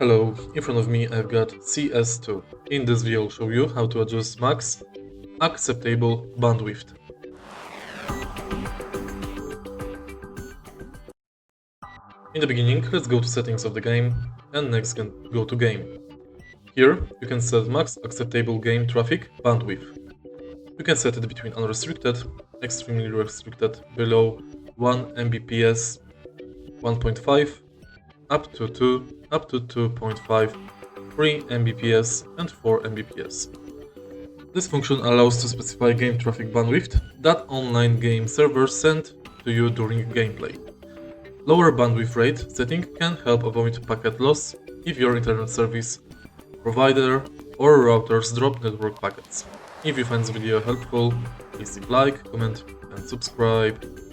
Hello, in front of me I've got CS2. In this video I'll show you how to adjust max acceptable bandwidth. In the beginning, let's go to settings of the game and next go to game. Here you can set max acceptable game traffic bandwidth. You can set it between unrestricted, extremely restricted, below 1 Mbps, 1.5, up to 2, up to 2.5, 3 Mbps and 4 Mbps. This function allows to specify game traffic bandwidth that online game servers send to you during gameplay. Lower bandwidth rate setting can help avoid packet loss if your internet service provider or routers drop network packets. If you find this video helpful, please leave like, comment and subscribe.